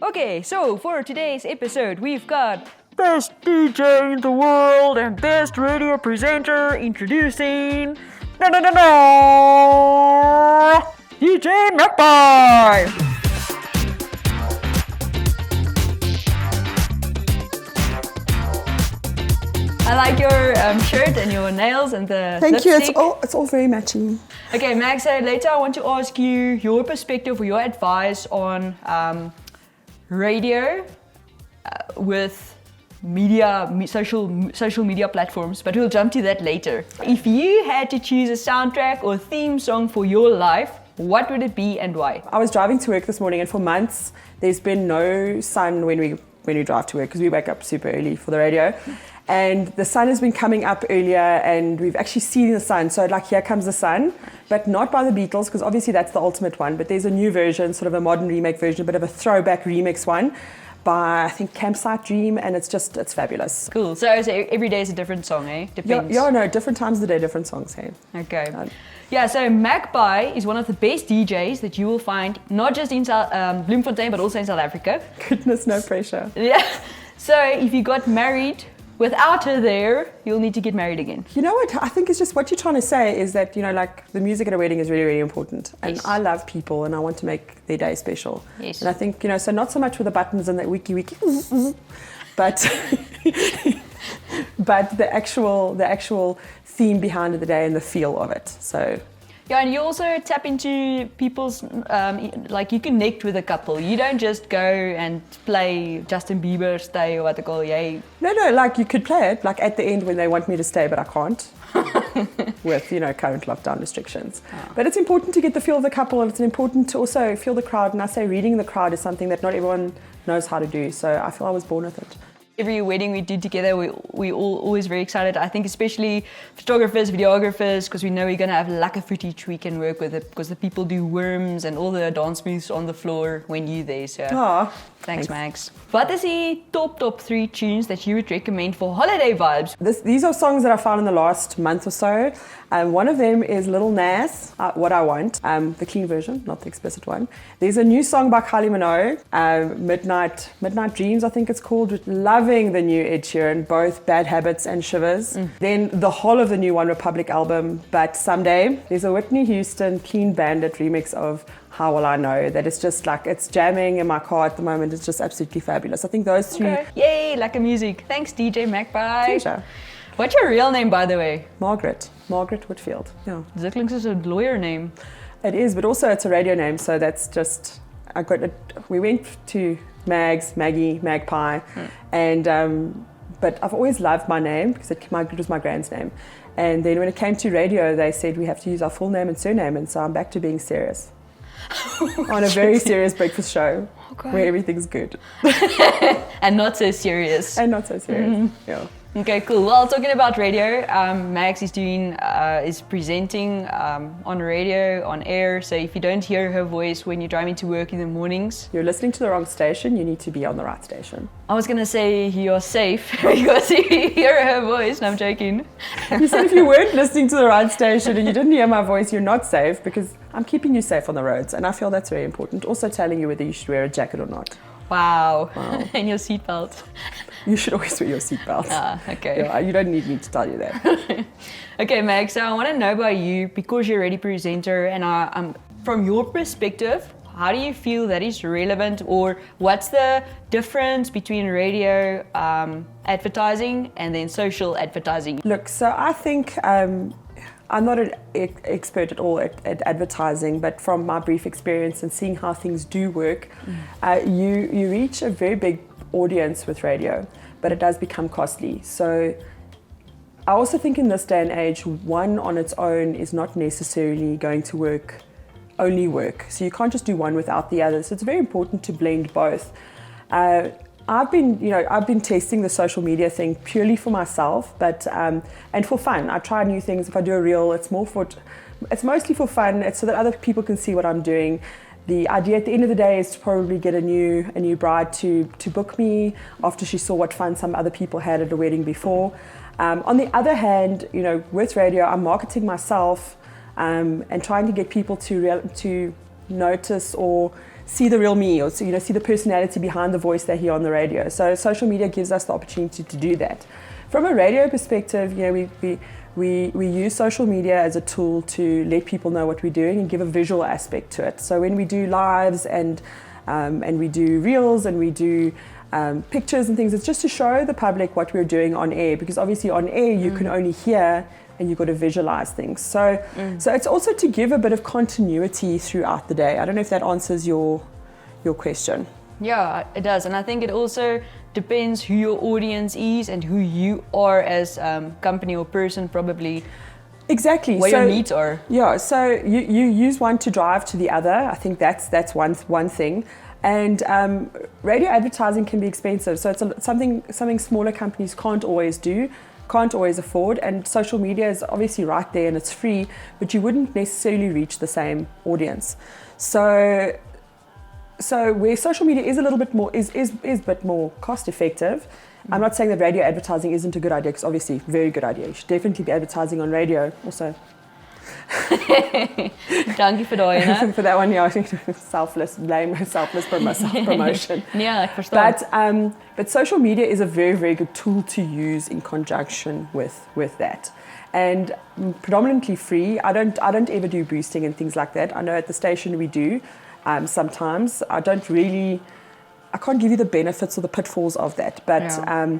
Okay, so for today's episode, we've got best DJ in the world and best radio presenter introducing DJ Magpie. I like your shirt and your nails and the Thank lipstick. you. It's all very matching. Okay, Max, later I want to ask you your perspective or your advice on radio with social media platforms, but we'll jump to that later. If you had to choose a soundtrack or theme song for your life, what would it be and why? I was driving to work this morning, and for months there's been no sun when we drive to work because we wake up super early for the radio. And the sun has been coming up earlier and we've actually seen the sun. So like, here comes the sun, but not by the Beatles, because obviously that's the ultimate one. But there's a new version, sort of a modern remake version, a bit of a throwback remix one by, I think, Campsite Dream. And it's fabulous. Cool. So every day is a different song, eh? Depends. Yeah, no, different times of the day, different songs, hey? Okay. Yeah, so Magpie is one of the best DJs that you will find, not just in Bloemfontein, but also in South Africa. Goodness, no pressure. Yeah. So if you got married without her there, you'll need to get married again. You know what? I think it's just what you're trying to say is that, you know, like the music at a wedding is really, really important. And Yes. I love people and I want to make their day special. Yes. And I think, you know, so not so much with the buttons and that wiki, but but the actual theme behind the day and the feel of it. So Yeah, and you also tap into people's, like you connect with a couple. You don't just go and play Justin Bieber Stay or what they call, yay. No, like you could play it like at the end when they want me to stay, but I can't with, you know, current lockdown restrictions. Oh. But it's important to get the feel of the couple, and it's important to also feel the crowd. And I say reading the crowd is something that not everyone knows how to do. So I feel I was born with it. Every wedding we do together, we all always very excited. I think especially photographers, videographers, because we know we're going to have lekker footage we can work with it, because the people do worms and all the dance moves on the floor when you're there. So thanks, Max. What is the top 3 tunes that you would recommend for holiday vibes? These are songs that I found in the last month or so. One of them is Lil Nas, What I Want, the clean version, not the explicit one. There's a new song by Kylie Minogue, Midnight Dreams, I think it's called. Loving the new Ed Sheeran, both Bad Habits and Shivers. Then the whole of the new One Republic album, But Someday. There's a Whitney Houston Clean Bandit remix of How Will I Know, that is just like, it's jamming in my car at the moment. It's just absolutely fabulous. I think those 3. Okay. Yay, lekker music. Thanks, DJ Magpie. Pleasure. What's your real name, by the way? Margaret Whitfield. Yeah. Ziklinks is a lawyer name. It is, but also it's a radio name, so that's just, we went to Maggie, Magpie, and but I've always loved my name because it was my grand's name. And then when it came to radio, they said we have to use our full name and surname, and so I'm back to being serious. On a very serious breakfast show where everything's good. And not so serious. Yeah. Okay, cool. Well, talking about radio, Max is presenting on radio, on air. So if you don't hear her voice when you're driving to work in the mornings, you're listening to the wrong station. You need to be on the right station. I was gonna say you're safe because you hear her voice. No, I'm joking. You said if you weren't listening to the right station and you didn't hear my voice, you're not safe, because I'm keeping you safe on the roads, and I feel that's very important. Also telling you whether you should wear a jacket or not. Wow. And your seatbelt. You should always wear your seatbelt. Okay. Yeah, you don't need me to tell you that. Okay, Max, so I want to know about you, because you're a radio presenter, and from your perspective, how do you feel that is relevant, or what's the difference between radio advertising and then social advertising? Look, so I think I'm not an expert at all at advertising, but from my brief experience and seeing how things do work, you reach a very big audience with radio, but it does become costly. So I also think in this day and age, one on its own is not necessarily going to only work. So you can't just do one without the other. So it's very important to blend both. I've been testing the social media thing purely for myself, but and for fun. I try new things. If I do a reel, it's mostly for fun. It's so that other people can see what I'm doing. The idea at the end of the day is to probably get a new bride to book me after she saw what fun some other people had at a wedding before. On the other hand, with radio, I'm marketing myself and trying to get people to notice or see the real me, or see the personality behind the voice they hear on the radio. So social media gives us the opportunity to do that. From a radio perspective, we use social media as a tool to let people know what we're doing and give a visual aspect to it. So when we do lives and we do reels and we do pictures and things, it's just to show the public what we're doing on air, because obviously on air you can only hear and you've got to visualize things. So it's also to give a bit of continuity throughout the day. I don't know if that answers your question. Yeah, it does. And I think it also depends who your audience is and who you are as company or person, probably. Exactly. Where your needs are. Yeah, so you use one to drive to the other. I think that's one thing. And radio advertising can be expensive. So it's something smaller companies can't always do, can't always afford. And social media is obviously right there and it's free, but you wouldn't necessarily reach the same audience. So where social media is a little bit more is a bit more cost effective. I'm not saying that radio advertising isn't a good idea, because obviously very good idea. You should definitely be advertising on radio also. Dankie vir daai, né? For that one, yeah, I think selfless promotion. Yeah, ek verstaan. But social media is a very, very good tool to use in conjunction with that. And predominantly free. I don't ever do boosting and things like that. I know at the station we do. Sometimes I can't give you the benefits or the pitfalls of that, but I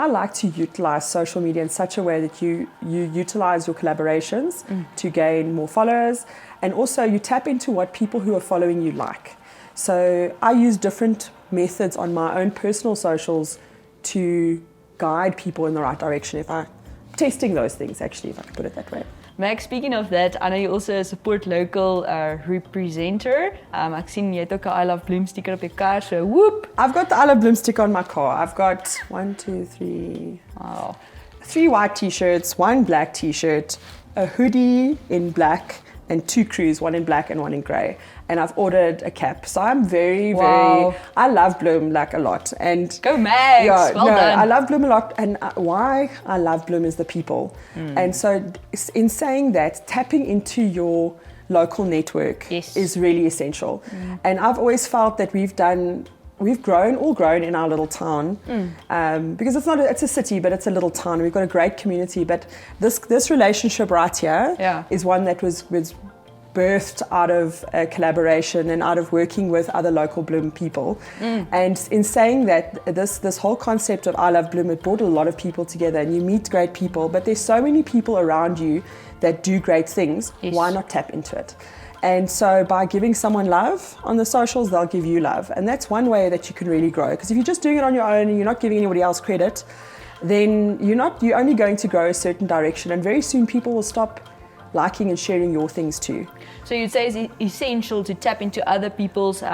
like to utilize social media in such a way that you utilize your collaborations to gain more followers, and also you tap into what people who are following you like. So I use different methods on my own personal socials to guide people in the right direction. Testing those things, actually, if I could put it that way. Max, speaking of that, I know you also support local representer. Ek sien jy het ook 'n I Love Bloom sticker op jou kar, so whoop! I've got the I Love Bloom sticker on my car. I've got 3 white t-shirts, 1 black t-shirt, a hoodie in black, and 2 crews, 1 in black and 1 in grey. And I've ordered a cap. So I'm very, I love Bloom like a lot. And go Max! Yeah, well done. I love Bloom a lot. And why I love Bloom is the people. And so in saying that, tapping into your local network is really essential. And I've always felt that we've all grown in our little town, because it's a city, but it's a little town. We've got a great community, but this relationship right here is one that was birthed out of a collaboration and out of working with other local Bloom people. And in saying that, this whole concept of I Love Bloom, it brought a lot of people together, and you meet great people, but there's so many people around you that do great things. Why not tap into it? And so by giving someone love on the socials, they'll give you love. And that's one way that you can really grow. Because if you're just doing it on your own and you're not giving anybody else credit, then you're only going to grow a certain direction. And very soon people will stop liking and sharing your things too. So you'd say it's essential to tap into other people's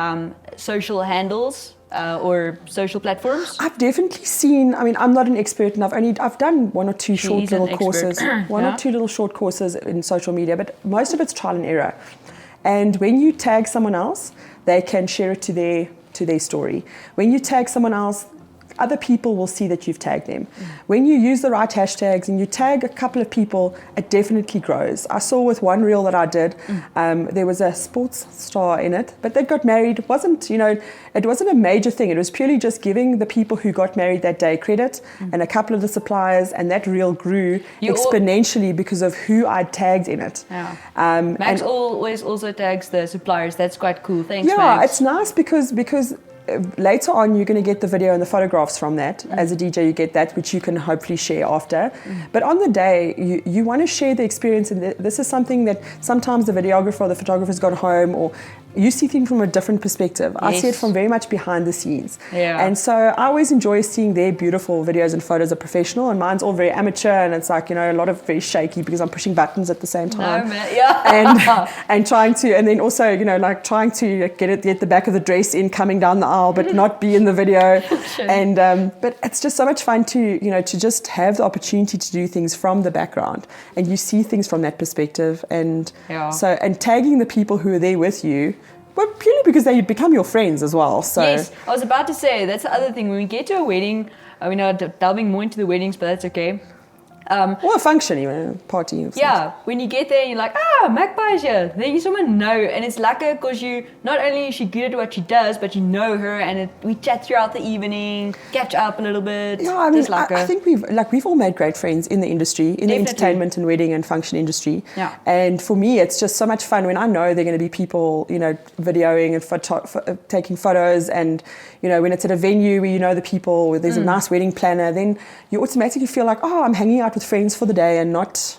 social handles or social platforms? I've definitely seen, I'm not an expert, and I've done 1 or 2 short little courses, or 2 little short courses in social media, but most of it's trial and error. And when you tag someone else, they can share it to their story. When you tag someone else, other people will see that you've tagged them. When you use the right hashtags and you tag a couple of people, it definitely grows. I saw with one reel that I did, there was a sports star in it, but they got married. It wasn't a major thing. It was purely just giving the people who got married that day credit and a couple of the suppliers, and that reel grew exponentially because of who I'd tagged in it. Max always also tags the suppliers. That's quite cool. Thanks, Max. Yeah, it's nice because later on you're going to get the video and the photographs from that. As a DJ you get that, which you can hopefully share after. But on the day you want to share the experience, and this is something that sometimes the videographer or the photographer's gone home, or you see things from a different perspective. I see it from very much behind the scenes. And so I always enjoy seeing their beautiful videos and photos of professional, and mine's all very amateur, and it's like, a lot of very shaky because I'm pushing buttons at the same time. No, man. and trying to, and then also, trying to get the back of the dress in coming down the aisle, but not be in the video. And but it's just so much fun to just have the opportunity to do things from the background, and you see things from that perspective, and and tagging the people who are there with you. Well, purely because they become your friends as well. So yes, I was about to say, that's the other thing. When we get to a wedding, we're not delving more into the weddings, but that's okay. Or a function, even party. Or Yeah, when you get there, you're like, Magpie's here. Then you someone know, and it's lekker because you not only is she good at what she does, but you know her, and we chat throughout the evening, catch up a little bit. Yeah, I mean, I think we've all made great friends in the industry, in the entertainment and wedding and function industry. Yeah. And for me, it's just so much fun when I know they're going to be people, videoing and taking photos, and when it's at a venue where you know the people, where there's a nice wedding planner, then you automatically feel like, I'm hanging out with friends for the day and not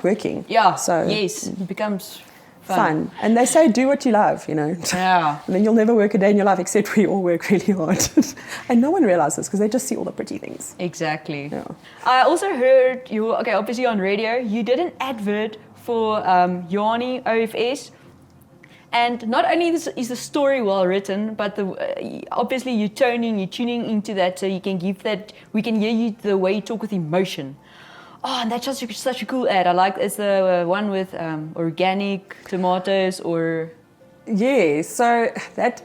working. Yeah. So yes, it becomes fun. And they say do what you love, Yeah. And then you'll never work a day in your life, except we all work really hard. And no one realizes because they just see all the pretty things. Exactly. Yeah. I also heard obviously on radio, you did an advert for Jockey OFS. And not only is the story well written, but obviously you're tuning into that, so we can hear you the way you talk with emotion. Oh, and that's just such a cool ad. I like it's the one with organic tomatoes or. Yeah, so that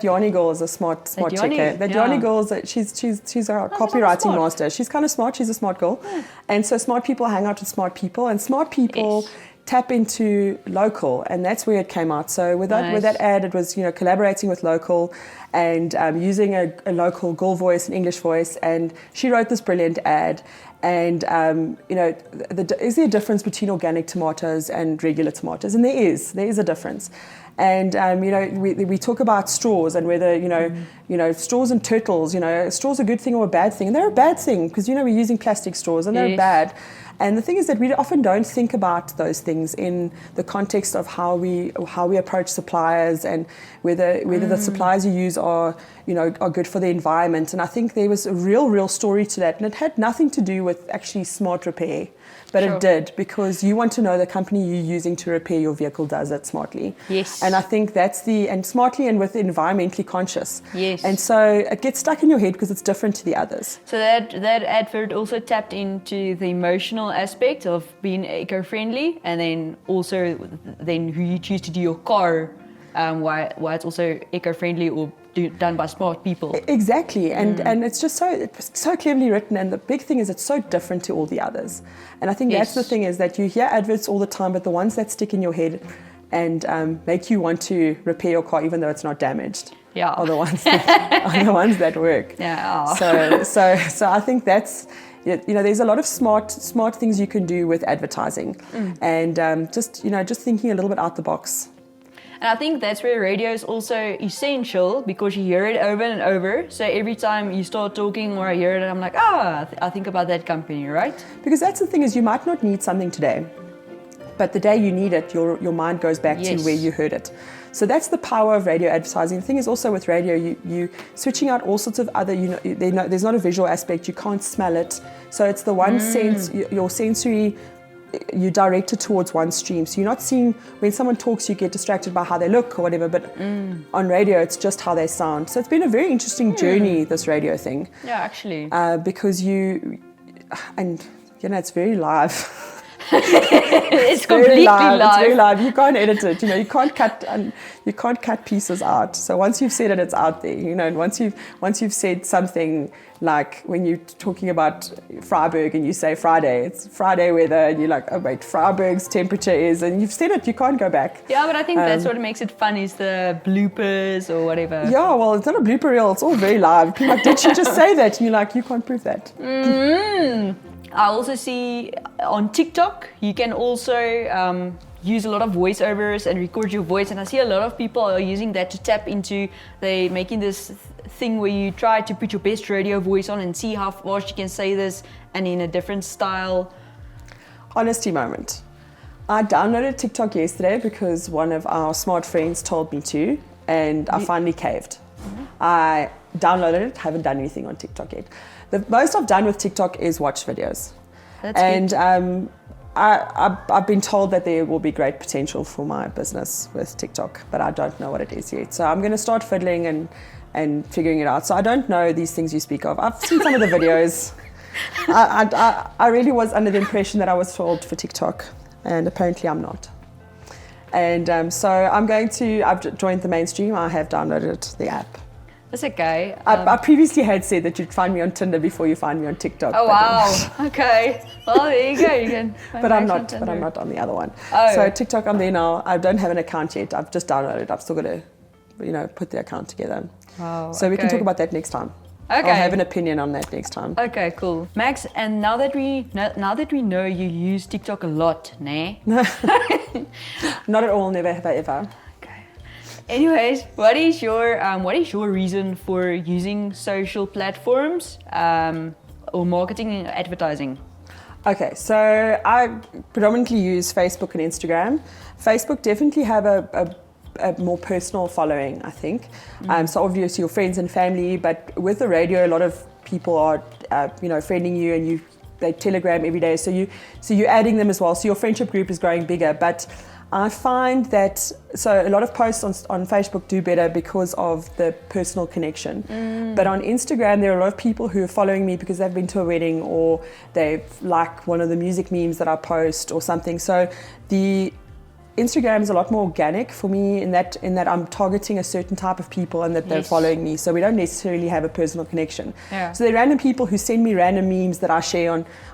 Jockey girl is a smart checker. That Jockey girl she's our copywriting master. She's kind of smart. She's a smart girl, and so smart people hang out with smart people, and smart people tap into local, and that's where it came out. So with that ad, it was collaborating with local, and using a local girl voice, an English voice, and she wrote this brilliant ad. And is there a difference between organic tomatoes and regular tomatoes? And there is a difference. And we talk about straws and whether straws and turtles. Straws are a good thing or a bad thing, and they're a bad thing because we're using plastic straws and they're bad. And the thing is that we often don't think about those things in the context of how we approach suppliers and whether the suppliers you use are good for the environment. And I think there was a real story to that, and it had nothing to do with actually smart repair, but it did, because you want to know the company you're using to repair your vehicle does it smartly. Yes. And I think and smartly and with environmentally conscious. Yes. And so it gets stuck in your head because it's different to the others. So that advert also tapped into the emotional aspect of being eco-friendly, and then also who you choose to do your car, why it's also eco-friendly or done by smart people. Exactly, and it's just so cleverly written, and the big thing is it's so different to all the others. And I think that's the thing, is that you hear adverts all the time, but the ones that stick in your head and make you want to repair your car even though it's not damaged are the ones that work. Yeah. So I think that's, there's a lot of smart things you can do with advertising, and just thinking a little bit out the box. And I think that's where radio is also essential, because you hear it over and over. So every time you start talking or I hear it, I'm like, I think about that company, right? Because that's the thing, is you might not need something today, but the day you need it, your mind goes back to where you heard it. So that's the power of radio advertising. The thing is also with radio, you switching out all sorts of other, there's not a visual aspect, you can't smell it. So it's the one sense, your sensory, you direct it towards one stream. So you're not seeing, when someone talks, you get distracted by how they look or whatever, but on radio, it's just how they sound. So it's been a very interesting journey, this radio thing. Yeah, actually. Because it's very live. It's completely live. It's very live. You can't edit it. You can't cut pieces out. So once you've said it, it's out there. And once you've said something, like when you're talking about Freiburg and you say Friday, it's Friday weather, and you're like, oh wait, Freiburg's temperature is, and you've said it, you can't go back. Yeah, but I think that's what makes it fun, is the bloopers or whatever. Yeah, well, it's not a blooper reel. It's all very live. People are like, did she just say that? And you're like, you can't prove that. I also see on TikTok, you can also use a lot of voiceovers and record your voice. And I see a lot of people are using that to tap into, they making this thing where you try to put your best radio voice on and see how fast you can say this and in a different style. Honesty moment. I downloaded TikTok yesterday because one of our smart friends told me to, and I finally caved. I downloaded it, haven't done anything on TikTok yet. The most I've done with TikTok is watch videos. That's good. I've been told that there will be great potential for my business with TikTok, but I don't know what it is yet. So I'm going to start fiddling and figuring it out. So I don't know these things you speak of. I've seen some of the videos. I really was under the impression that I was too old for TikTok, and apparently I'm not. And so I've joined the mainstream. I have downloaded the app. That's okay. I previously had said that you'd find me on Tinder before you find me on TikTok. Oh wow. Okay. Well, there you go. You can. But I'm not. But I'm not on the other one. Oh. So TikTok, I'm there now. I don't have an account yet. I've just downloaded. I've still got to, put the account together. Wow. So we can talk about that next time. Okay. I'll have an opinion on that next time. Okay, cool. Max, and now that we know you use TikTok a lot, nah? Not at all. Never have I ever. Anyways, what is your reason for using social platforms or marketing and advertising? Okay, so I predominantly use Facebook and Instagram. Facebook definitely have a more personal following, I think. So obviously your friends and family, but with the radio, a lot of people are, friending you, and they Telegram every day. So you're adding them as well. So your friendship group is growing bigger, but I find that a lot of posts on Facebook do better because of the personal connection. But on Instagram, there are a lot of people who are following me because they've been to a wedding or they like one of the music memes that I post or something. So the Instagram is a lot more organic for me in that I'm targeting a certain type of people and that they're following me. So we don't necessarily have a personal connection. Yeah. So there are random people who send me random memes that I share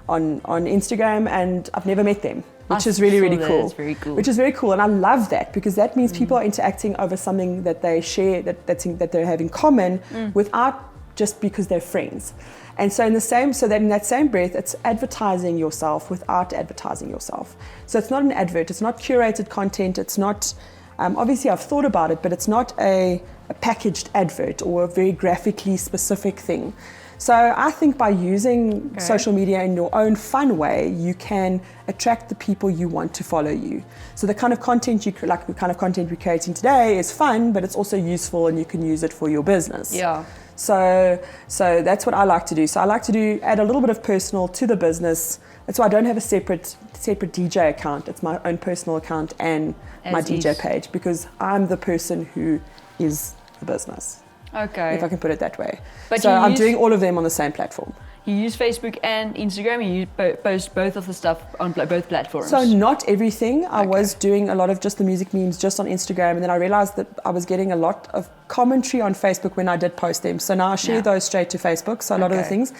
on Instagram, and I've never met them. Which is really, really cool. That's very cool. Which is very cool, and I love that because that means people are interacting over something that they share, that they have in common, without just because they're friends. And so in that same breath, it's advertising yourself without advertising yourself. So it's not an advert, it's not curated content, it's not. Obviously, I've thought about it, but it's not a packaged advert or a very graphically specific thing. So I think by using social media in your own fun way, you can attract the people you want to follow you. So the kind of content we're creating today is fun, but it's also useful, and you can use it for your business. Yeah. So that's what I like to do. So I like to add a little bit of personal to the business. That's why I don't have a separate DJ account. It's my own personal account and my DJ page, because I'm the person who is the business. Okay. If I can put it that way. But so I'm doing all of them on the same platform. You use Facebook and Instagram, and you post both of the stuff on both platforms? So not everything. I was doing a lot of just the music memes just on Instagram, and then I realized that I was getting a lot of commentary on Facebook when I did post them. So now I share those straight to Facebook, so a lot of the things.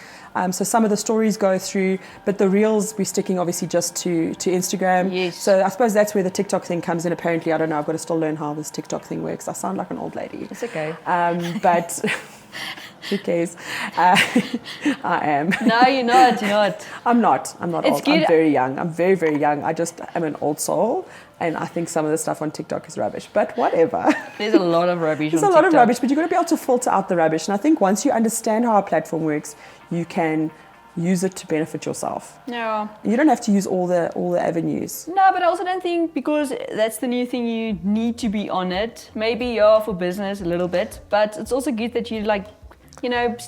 So some of the stories go through, but the reels we're sticking obviously just to Instagram. Yes. So I suppose that's where the TikTok thing comes in. Apparently, I don't know, I've got to still learn how this TikTok thing works. I sound like an old lady. It's okay. But who cares? I am. No, you're not. I'm not It's old. good. I'm very young. I'm very, very young. I just am an old soul, and I think some of the stuff on TikTok is rubbish. But whatever. There's a lot of rubbish There's on a lot TikTok. of rubbish, but you've got to be able to filter out the rubbish. And I think once you understand how a platform works, you can use it to benefit yourself. Yeah. You don't have to use all the avenues. No, but I also don't think, because that's the new thing, you need to be on it. Maybe for business a little bit, but it's also good that you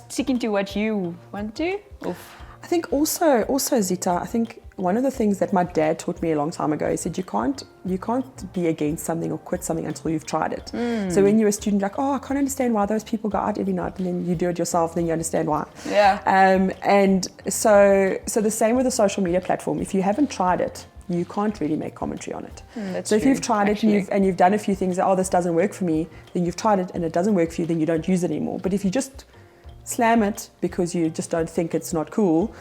sticking to what you want to. Oof. I think also Zita, I think one of the things that my dad taught me a long time ago, he said you can't be against something or quit something until you've tried it. So when you're a student, like, I can't understand why those people go out every night, and then you do it yourself, then you understand why. Yeah. And so the same with the social media platform. If you haven't tried it, you can't really make commentary on it. That's so if true, you've tried it and you've done a few things, this doesn't work for me, then you've tried it and it doesn't work for you, then you don't use it anymore. But if you just slam it because you just don't think it's not cool,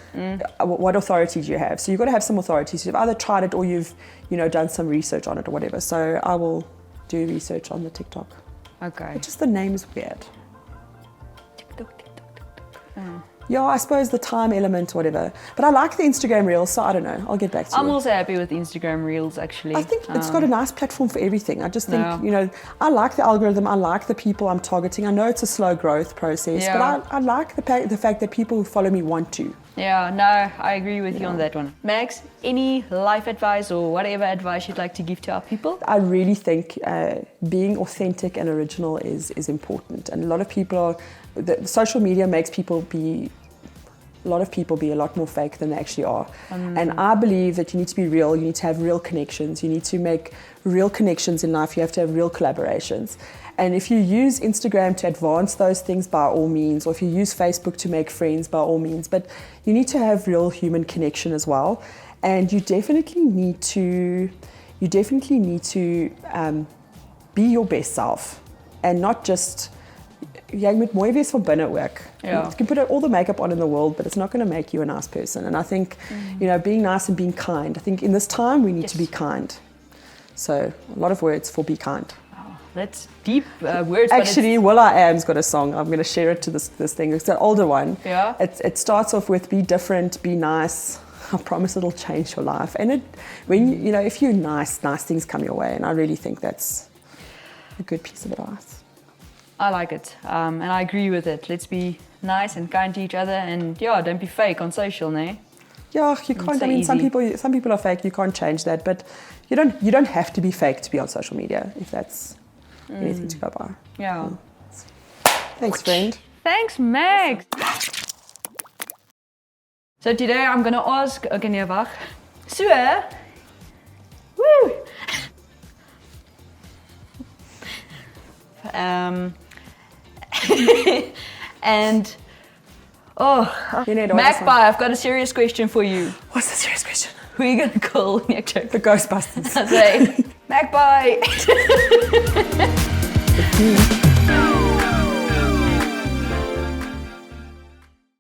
what authority do you have? So you've got to have some authority. So you've either tried it or you've done some research on it or whatever. So I will do research on the TikTok. Okay. But just the name is weird. TikTok. Oh. Yeah, I suppose the time element, whatever. But I like the Instagram Reels, so I don't know. I'll get back to you. I'm also happy with Instagram Reels, actually. I think it's got a nice platform for everything. I just think, I like the algorithm. I like the people I'm targeting. I know it's a slow growth process, but I like the fact that people who follow me want to. Yeah, no, I agree with you on that one. Max, any life advice or whatever advice you'd like to give to our people? I really think being authentic and original is important. And a lot of people social media makes a lot of people be a lot more fake than they actually are. And I believe that you need to be real, you need to have real connections, you need to make real connections in life, you have to have real collaborations. And if you use Instagram to advance those things, by all means, or if you use Facebook to make friends, by all means, but you need to have real human connection as well. And you definitely need to be your best self, and not just jy moet mooi wees van binne ook. Ja. You can put all the makeup on in the world, but it's not going to make you a nice person. And I think, being nice and being kind. I think in this time we need to be kind. So a lot of words for be kind. Oh, that's deep words. Actually, Will I Am's got a song. I'm going to share it to this thing. It's an older one. Yeah. It starts off with be different, be nice. I promise it'll change your life. And when if you're nice things come your way. And I really think that's a good piece of advice. I like it, and I agree with it. Let's be nice and kind to each other, and don't be fake on social, né? Yeah, you can't. so I mean, easy. some people are fake. You can't change that, but you don't have to be fake to be on social media if that's anything to go by. Yeah. Thanks, friend. Thanks, Max. So today I'm gonna ask. Okay, nee, wag. So, woo. And Magpie, I've got a serious question for you. What's the serious question? Who are you gonna call? Yeah, joke. The Ghostbusters. I say, Magpie.